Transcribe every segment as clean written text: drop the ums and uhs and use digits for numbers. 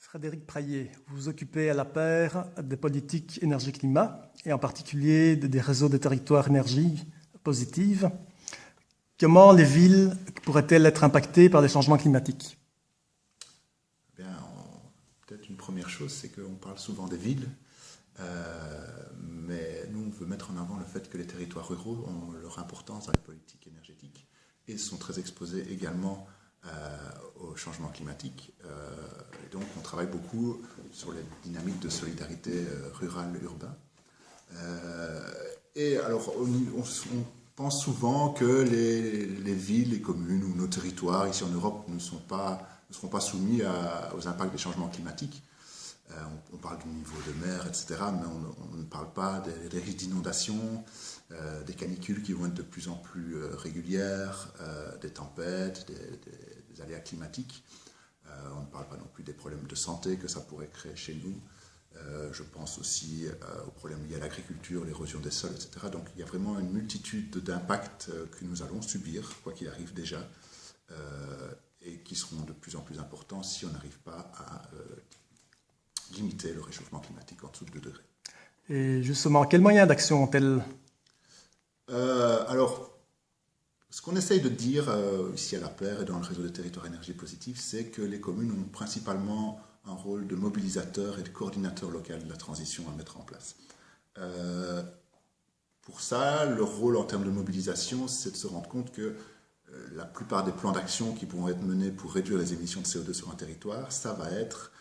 Frédéric Praillet, vous vous occupez à la paire des politiques énergie-climat et en particulier des réseaux de territoires énergie positive. Comment les villes pourraient-elles être impactées par les changements climatiques? Peut-être une première chose, c'est qu'on parle souvent des villes, mais nous, on veut mettre en avant le fait que les territoires ruraux ont leur importance dans les politiques énergétiques et sont très exposés également au changement climatique. Et donc, on travaille beaucoup sur les dynamiques de solidarité rurale-urbain. Et alors, on pense souvent que les villes, les communes ou nos territoires ici en Europe ne seront pas soumis aux impacts des changements climatiques. On parle du niveau de mer, etc., mais on ne parle pas des risques d'inondation, des canicules qui vont être de plus en plus régulières, des tempêtes, des aléas climatiques. On ne parle pas non plus des problèmes de santé que ça pourrait créer chez nous. Je pense aussi aux problèmes liés à l'agriculture, l'érosion des sols, etc. Donc il y a vraiment une multitude d'impacts que nous allons subir, quoi qu'il arrive déjà, et qui seront de plus en plus importants si on n'arrive pas à limiter le réchauffement climatique en dessous de 2 degrés. Et justement, quels moyens d'action ont-elles? Alors, ce qu'on essaye de dire ici à la paire et dans le réseau des territoires énergie positive, c'est que les communes ont principalement un rôle de mobilisateur et de coordinateur local de la transition à mettre en place. Pour ça, leur rôle en termes de mobilisation, c'est de se rendre compte que la plupart des plans d'action qui pourront être menés pour réduire les émissions de CO2 sur un territoire, ça va être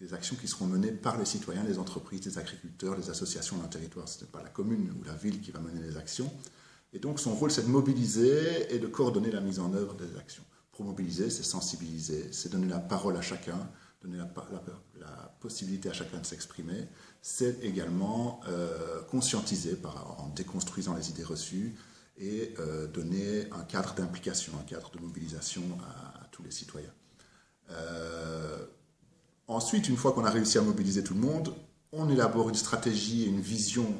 des actions qui seront menées par les citoyens, les entreprises, les agriculteurs, les associations d'un territoire. Ce n'est pas la commune ou la ville qui va mener les actions. Et donc son rôle, c'est de mobiliser et de coordonner la mise en œuvre des actions. Pour mobiliser, c'est sensibiliser, c'est donner la parole à chacun, donner la possibilité à chacun de s'exprimer. C'est également conscientiser en déconstruisant les idées reçues et donner un cadre d'implication, un cadre de mobilisation à tous les citoyens. Ensuite, une fois qu'on a réussi à mobiliser tout le monde, on élabore une stratégie et une vision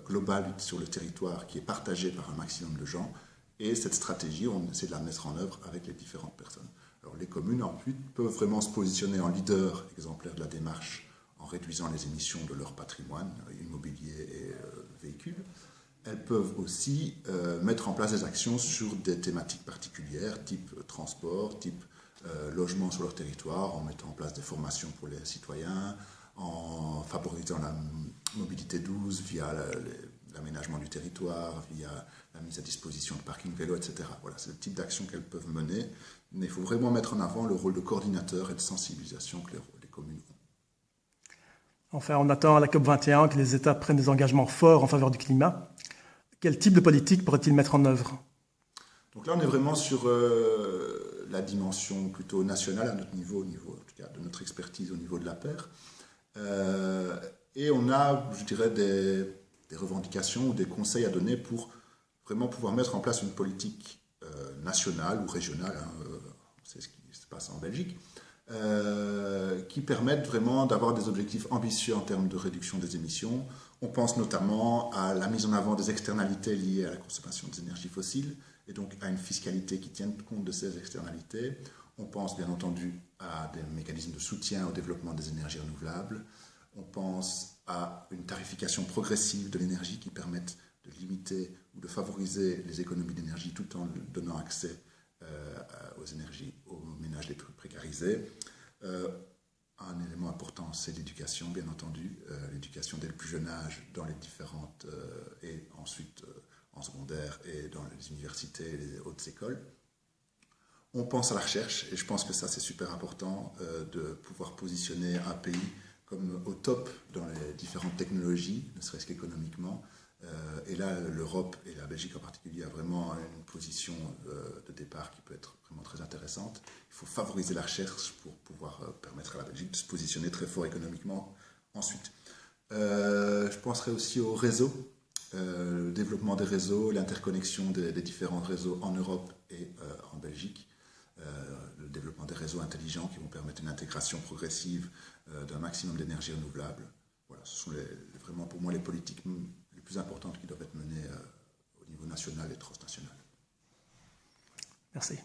globale sur le territoire qui est partagée par un maximum de gens. Et cette stratégie, on essaie de la mettre en œuvre avec les différentes personnes. Alors, les communes, ensuite, peuvent vraiment se positionner en leader exemplaire de la démarche en réduisant les émissions de leur patrimoine immobilier et véhicules. Elles peuvent aussi mettre en place des actions sur des thématiques particulières, type transport, type logement sur leur territoire, en mettant en place des formations pour les citoyens, en favorisant la mobilité douce via l'aménagement du territoire, via la mise à disposition de parking vélo, etc. Voilà, c'est le type d'action qu'elles peuvent mener, mais il faut vraiment mettre en avant le rôle de coordinateur et de sensibilisation que les communes ont. Enfin, on attend à la COP21 que les États prennent des engagements forts en faveur du climat. Quel type de politique pourraient-ils mettre en œuvre? Donc là, on est vraiment sur la dimension plutôt nationale, à notre niveau, au niveau en tout cas, de notre expertise au niveau de la paire. Et on a, je dirais, des revendications ou des conseils à donner pour vraiment pouvoir mettre en place une politique nationale ou régionale, c'est ce qui se passe en Belgique, qui permettent vraiment d'avoir des objectifs ambitieux en termes de réduction des émissions. On pense notamment à la mise en avant des externalités liées à la consommation des énergies fossiles et donc à une fiscalité qui tienne compte de ces externalités. On pense bien entendu à des mécanismes de soutien au développement des énergies renouvelables. On pense à une tarification progressive de l'énergie qui permette de limiter ou de favoriser les économies d'énergie tout en donnant accès aux énergies aux ménages les plus précarisés. Un élément important, c'est l'éducation, bien entendu, l'éducation dès le plus jeune âge dans les différentes, et ensuite en secondaire et dans les universités et les hautes écoles. On pense à la recherche, et je pense que ça c'est super important de pouvoir positionner un pays comme au top dans les différentes technologies, ne serait-ce qu'économiquement. Et là, l'Europe et la Belgique en particulier a vraiment une position de départ qui peut être vraiment très intéressante. Il faut favoriser la recherche pour pouvoir permettre à la Belgique de se positionner très fort économiquement ensuite. Je penserai aussi au réseau, le développement des réseaux, l'interconnexion des différents réseaux en Europe et en Belgique. Le développement des réseaux intelligents qui vont permettre une intégration progressive d'un maximum d'énergie renouvelable. Voilà, ce sont vraiment pour moi les politiques les plus importantes qui doivent être menées au niveau national et transnational. Merci.